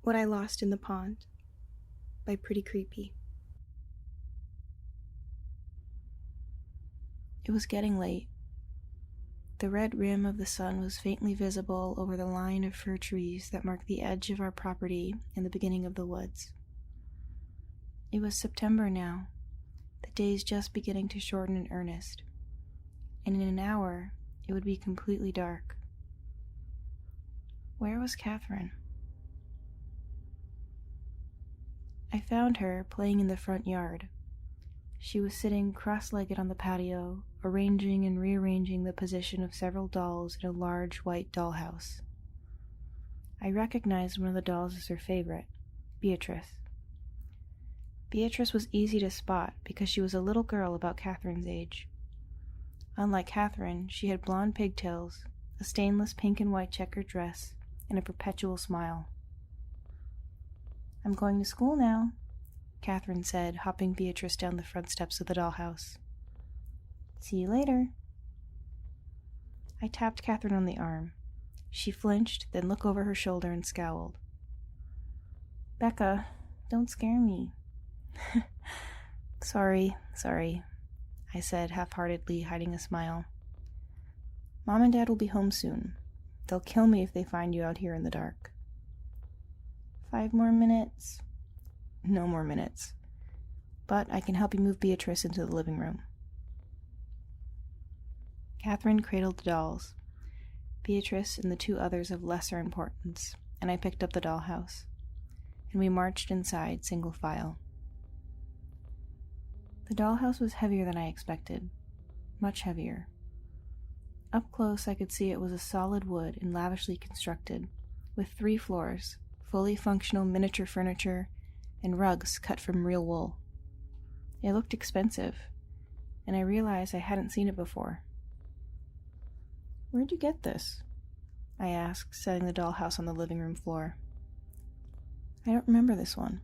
What I Lost in the Pond by Pretty Creepy. It was getting late. The red rim of the sun was faintly visible over the line of fir trees that marked the edge of our property and the beginning of the woods. It was September now, the days just beginning to shorten in earnest, and in an hour it would be completely dark. Where was Catherine? I found her playing in the front yard. She was sitting cross-legged on the patio, arranging and rearranging the position of several dolls in a large white dollhouse. I recognized one of the dolls as her favorite, Beatrice. Beatrice was easy to spot because she was a little girl about Catherine's age. Unlike Catherine, she had blonde pigtails, a stainless pink and white checkered dress, and a perpetual smile. "I'm going to school now," Catherine said, hopping Beatrice down the front steps of the dollhouse. "See you later." I tapped Catherine on the arm. She flinched, then looked over her shoulder and scowled. "Becca, don't scare me." Sorry, I said half-heartedly, hiding a smile. "Mom and Dad will be home soon. They'll kill me if they find you out here in the dark." 5 more minutes. No more minutes. But I can help you move Beatrice into the living room. Catherine cradled the dolls, Beatrice and the 2 others of lesser importance, and I picked up the dollhouse, and we marched inside single file. The dollhouse was heavier than I expected, much heavier. Up close I could see it was a solid wood and lavishly constructed, with 3 floors, fully functional miniature furniture, and rugs cut from real wool. It looked expensive, and I realized I hadn't seen it before. "Where'd you get this?" I asked, setting the dollhouse on the living room floor. "I don't remember this one."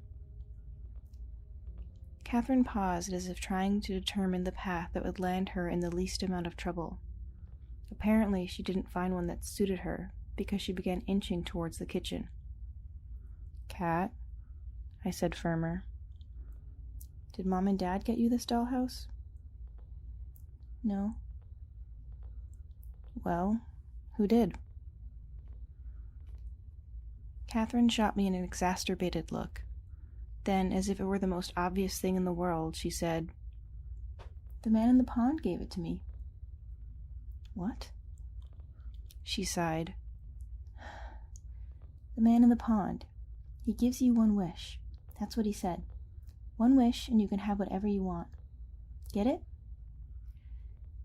Catherine paused as if trying to determine the path that would land her in the least amount of trouble. Apparently she didn't find one that suited her, because she began inching towards the kitchen. "Cat," I said firmer. "Did Mom and Dad get you this dollhouse?" "No." "Well, who did?" Catherine shot me an exacerbated look. Then, as if it were the most obvious thing in the world, she said, "The man in the pond gave it to me." "What?" She sighed. "The man in the pond. He gives you 1 wish. That's what he said. 1 wish and you can have whatever you want. Get it?"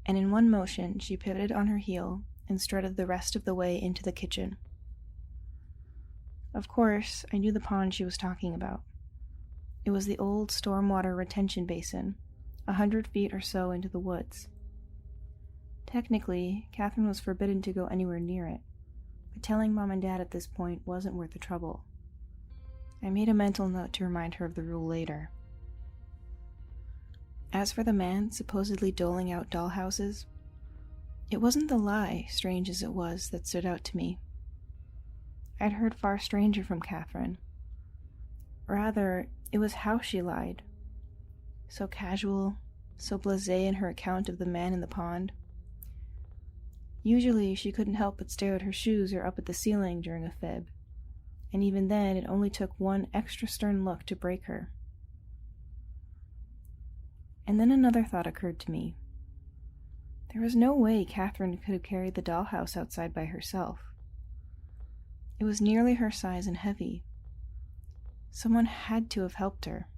And in one motion she pivoted on her heel and strutted the rest of the way into the kitchen. Of course, I knew the pond she was talking about. It was the old stormwater retention basin, 100 feet or so into the woods. Technically, Catherine was forbidden to go anywhere near it, but telling Mom and Dad at this point wasn't worth the trouble. I made a mental note to remind her of the rule later. As for the man supposedly doling out dollhouses, it wasn't the lie, strange as it was, that stood out to me. I'd heard far stranger from Catherine. Rather, it was how she lied. So casual, so blasé in her account of the man in the pond. Usually she couldn't help but stare at her shoes or up at the ceiling during a fib, and even then it only took one extra stern look to break her. And then another thought occurred to me. There was no way Catherine could have carried the dollhouse outside by herself. It was nearly her size and heavy. Someone had to have helped her.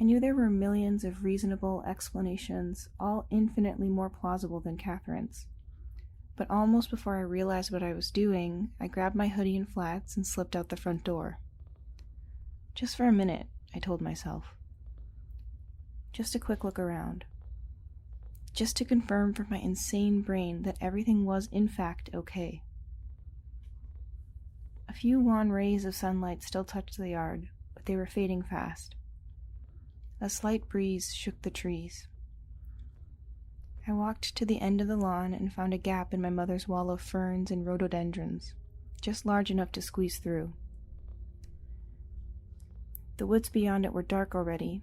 I knew there were millions of reasonable explanations, all infinitely more plausible than Catherine's. But almost before I realized what I was doing, I grabbed my hoodie and flats and slipped out the front door. Just for a minute, I told myself. Just a quick look around. Just to confirm for my insane brain that everything was in fact okay. A few wan rays of sunlight still touched the yard, but they were fading fast. A slight breeze shook the trees. I walked to the end of the lawn and found a gap in my mother's wall of ferns and rhododendrons, just large enough to squeeze through. The woods beyond it were dark already,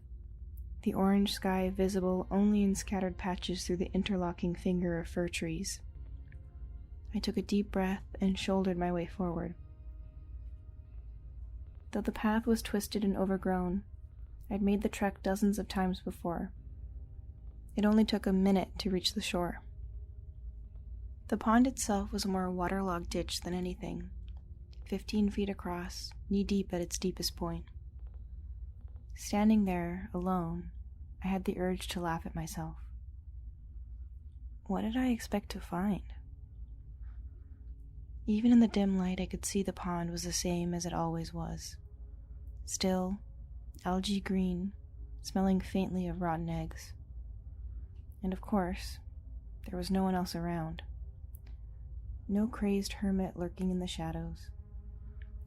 the orange sky visible only in scattered patches through the interlocking finger of fir trees. I took a deep breath and shouldered my way forward. Though the path was twisted and overgrown, I'd made the trek dozens of times before. It only took a minute to reach the shore. The pond itself was a more waterlogged ditch than anything, 15 feet across, knee-deep at its deepest point. Standing there, alone, I had the urge to laugh at myself. What did I expect to find? Even in the dim light, I could see the pond was the same as it always was. Still, algae green, smelling faintly of rotten eggs. And of course, there was no one else around. No crazed hermit lurking in the shadows.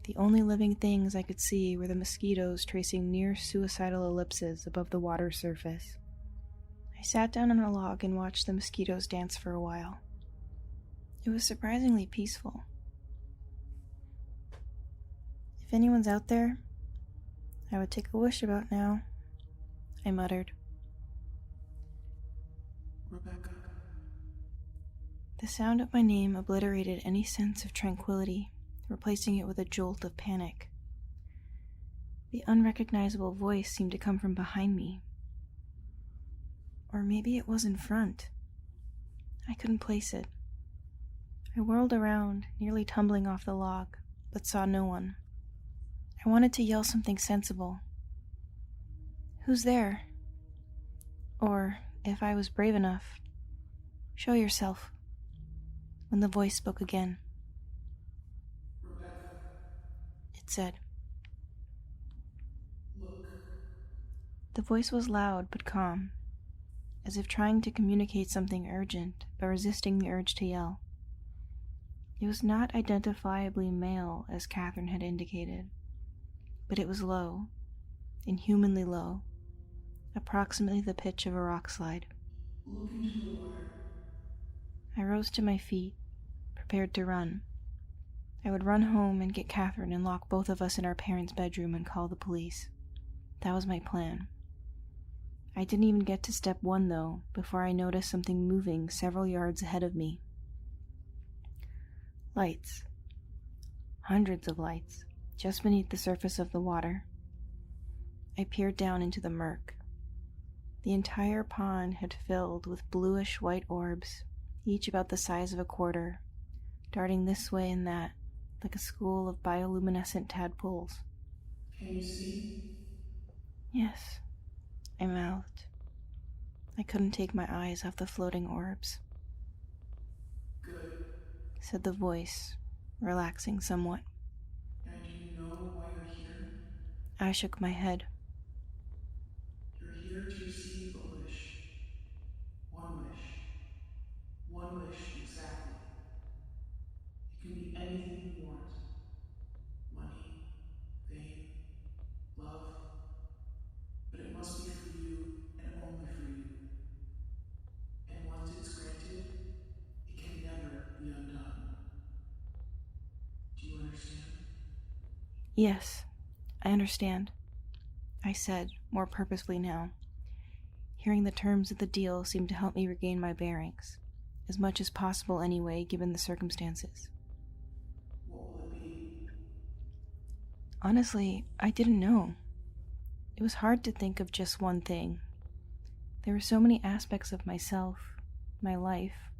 The only living things I could see were the mosquitoes tracing near-suicidal ellipses above the water's surface. I sat down on a log and watched the mosquitoes dance for a while. It was surprisingly peaceful. If anyone's out there, I would take a wish about now, I muttered. Rebecca. The sound of my name obliterated any sense of tranquility, replacing it with a jolt of panic. The unrecognizable voice seemed to come from behind me. Or maybe it was in front. I couldn't place it. I whirled around, nearly tumbling off the log, but saw no one. I wanted to yell something sensible. Who's there? Or, if I was brave enough, show yourself. When the voice spoke again. Rebecca. It said. Look. The voice was loud but calm, as if trying to communicate something urgent but resisting the urge to yell. It was not identifiably male, as Catherine had indicated, but it was low, inhumanly low, approximately the pitch of a rock slide. Look into the water. I rose to my feet, prepared to run. I would run home and get Catherine and lock both of us in our parents' bedroom and call the police. That was my plan. I didn't even get to step one, though, before I noticed something moving several yards ahead of me. Lights. Hundreds of lights, just beneath the surface of the water. I peered down into the murk. The entire pond had filled with bluish-white orbs, each about the size of a quarter, darting this way and that, like a school of bioluminescent tadpoles. Can you see? Yes, I mouthed. I couldn't take my eyes off the floating orbs. Good. Said the voice, relaxing somewhat. And do you know why you're here? I shook my head. You're here to receive a wish. One wish. One wish, exactly. It can be anything you want. Money, fame, love. But it must be for you and only for you. And once it's granted, it can never be undone. Do you understand? Yes, I understand, I said, more purposefully now. Hearing the terms of the deal seemed to help me regain my bearings, as much as possible anyway, given the circumstances. What will it be? Honestly, I didn't know. It was hard to think of just one thing. There were so many aspects of myself, my life,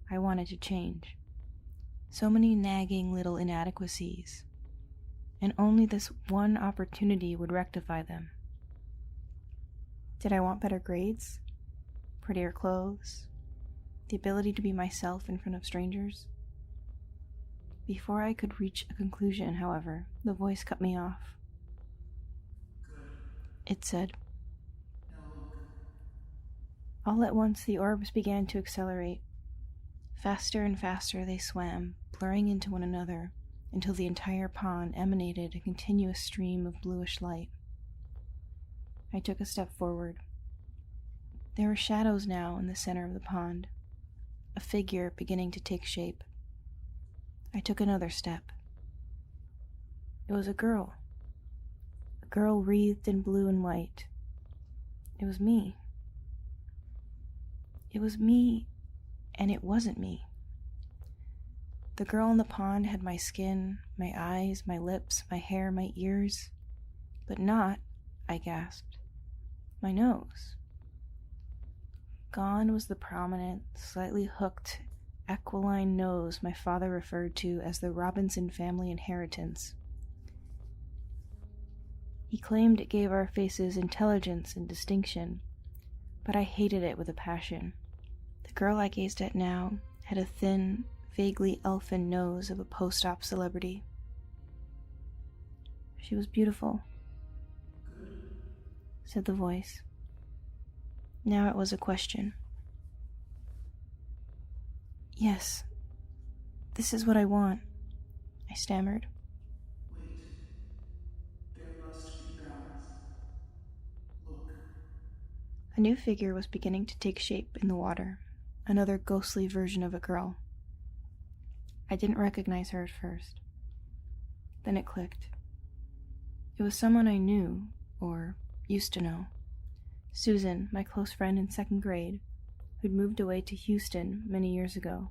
I wanted to change. So many nagging little inadequacies. And only this one opportunity would rectify them. Did I want better grades? Prettier clothes? The ability to be myself in front of strangers? Before I could reach a conclusion, however, the voice cut me off. Good. It said. Now look. All at once the orbs began to accelerate. Faster and faster they swam, blurring into one another, until the entire pond emanated a continuous stream of bluish light. I took a step forward. There were shadows now in the center of the pond, a figure beginning to take shape. I took another step. It was a girl wreathed in blue and white. It was me. It was me, and it wasn't me. The girl in the pond had my skin, my eyes, my lips, my hair, my ears, but not, I gasped, my nose. Gone was the prominent, slightly hooked, aquiline nose my father referred to as the Robinson family inheritance. He claimed it gave our faces intelligence and distinction, but I hated it with a passion. The girl I gazed at now had a thin, vaguely elfin nose of a post-op celebrity. She was beautiful, Good. said the voice. Now it was a question. Yes, this is what I want, I stammered. Wait. There must be balance. Look. A new figure was beginning to take shape in the water, another ghostly version of a girl. I didn't recognize her at first. Then it clicked. It was someone I knew, or used to know. Susan, my close friend in second grade, who'd moved away to Houston many years ago.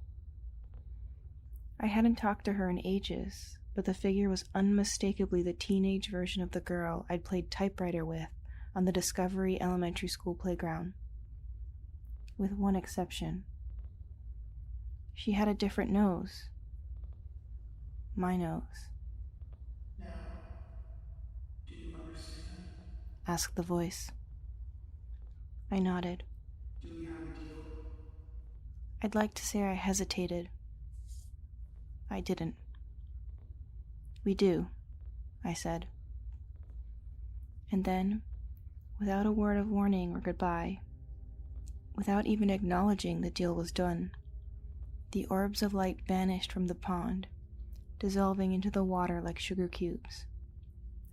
I hadn't talked to her in ages, but the figure was unmistakably the teenage version of the girl I'd played typewriter with on the Discovery Elementary School playground. With one exception. She had a different nose. My nose. Now, do you understand? Asked the voice. I nodded. Do we have a deal? I'd like to say I hesitated. I didn't. We do, I said. And then, without a word of warning or goodbye, without even acknowledging the deal was done, the orbs of light vanished from the pond, dissolving into the water like sugar cubes.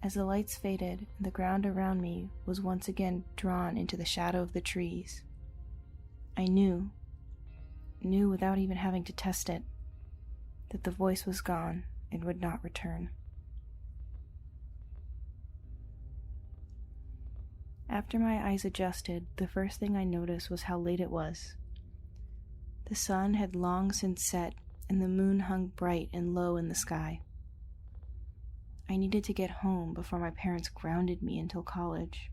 As the lights faded, the ground around me was once again drawn into the shadow of the trees. I knew without even having to test it, that the voice was gone and would not return. After my eyes adjusted, the first thing I noticed was how late it was. The sun had long since set, and the moon hung bright and low in the sky. I needed to get home before my parents grounded me until college.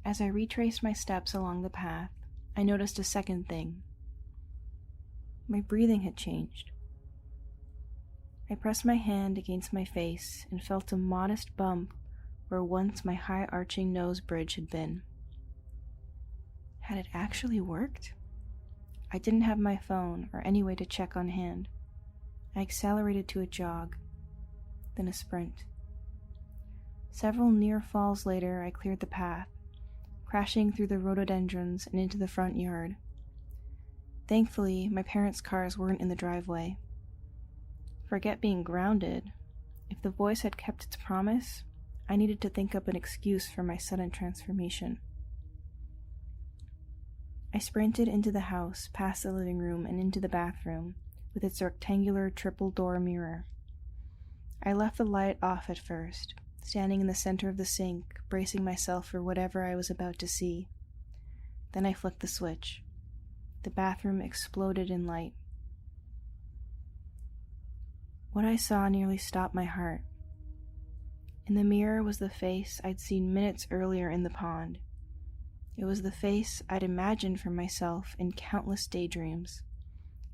As I retraced my steps along the path, I noticed a second thing. My breathing had changed. I pressed my hand against my face and felt a modest bump where once my high-arching nose bridge had been. Had it actually worked? I didn't have my phone or any way to check on hand. I accelerated to a jog, then a sprint. Several near falls later, I cleared the path, crashing through the rhododendrons and into the front yard. Thankfully, my parents' cars weren't in the driveway. Forget being grounded. If the voice had kept its promise, I needed to think up an excuse for my sudden transformation. I sprinted into the house, past the living room, and into the bathroom, with its rectangular triple-door mirror. I left the light off at first, standing in the center of the sink, bracing myself for whatever I was about to see. Then I flicked the switch. The bathroom exploded in light. What I saw nearly stopped my heart. In the mirror was the face I'd seen minutes earlier in the pond. It was the face I'd imagined for myself in countless daydreams,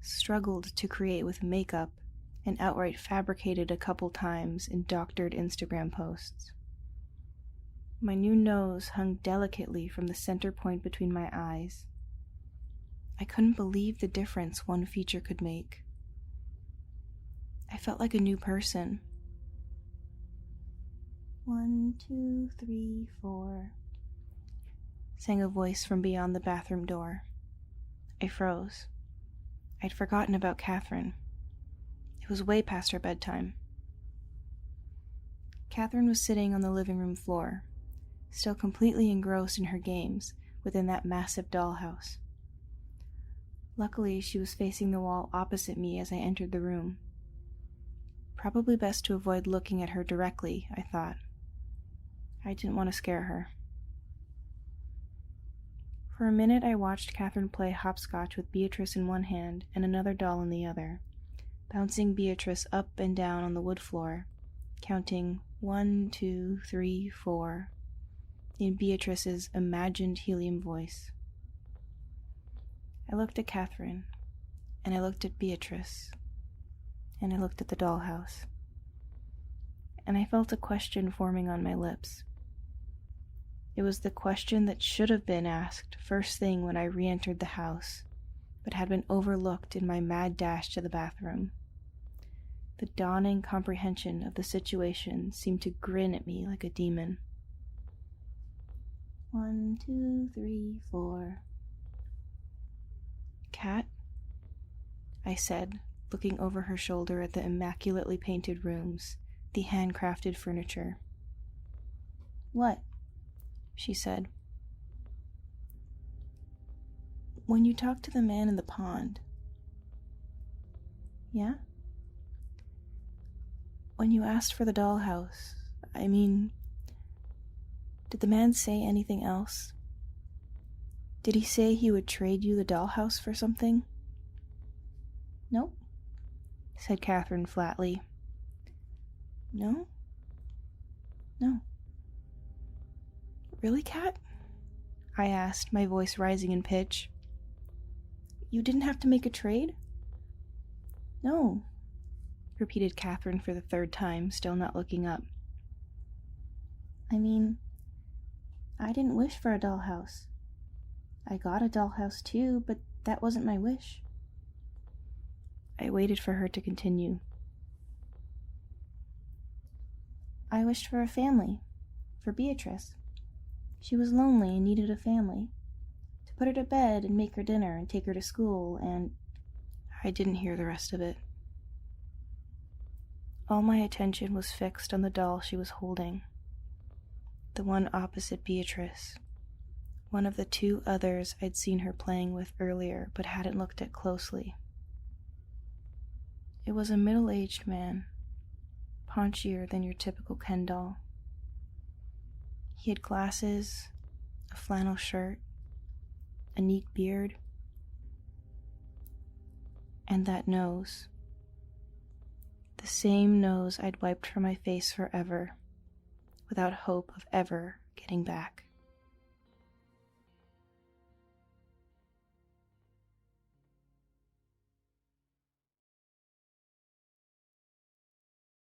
struggled to create with makeup, and outright fabricated a couple times in doctored Instagram posts. My new nose hung delicately from the center point between my eyes. I couldn't believe the difference one feature could make. I felt like a new person. 1, 2, 3, 4, sang a voice from beyond the bathroom door. I froze. I'd forgotten about Catherine. It was way past her bedtime. Catherine was sitting on the living room floor, still completely engrossed in her games within that massive dollhouse. Luckily, she was facing the wall opposite me as I entered the room. Probably best to avoid looking at her directly, I thought. I didn't want to scare her. For a minute, I watched Catherine play hopscotch with Beatrice in one hand and another doll in the other, bouncing Beatrice up and down on the wood floor, counting 1, 2, 3, 4 in Beatrice's imagined helium voice. I looked at Catherine, and I looked at Beatrice, and I looked at the dollhouse, and I felt a question forming on my lips. It was the question that should have been asked first thing when I re-entered the house, but had been overlooked in my mad dash to the bathroom. The dawning comprehension of the situation seemed to grin at me like a demon. 1, 2, 3, 4. Cat? I said, looking over her shoulder at the immaculately painted rooms, the handcrafted furniture. What? She said. When you talked to the man in the pond. Yeah? When you asked for the dollhouse, did the man say anything else? Did he say he would trade you the dollhouse for something? No, said Catherine flatly. No? No. Really, Cat? I asked, my voice rising in pitch. You didn't have to make a trade? No, repeated Catherine for the third time, still not looking up. I didn't wish for a dollhouse. I got a dollhouse too, but that wasn't my wish. I waited for her to continue. I wished for a family, for Beatrice. She was lonely and needed a family. To put her to bed and make her dinner and take her to school and... I didn't hear the rest of it. All my attention was fixed on the doll she was holding. The one opposite Beatrice. One of the two others I'd seen her playing with earlier but hadn't looked at closely. It was a middle-aged man, paunchier than your typical Ken doll. He had glasses, a flannel shirt, a neat beard, and that nose. The same nose I'd wiped from my face forever, without hope of ever getting back.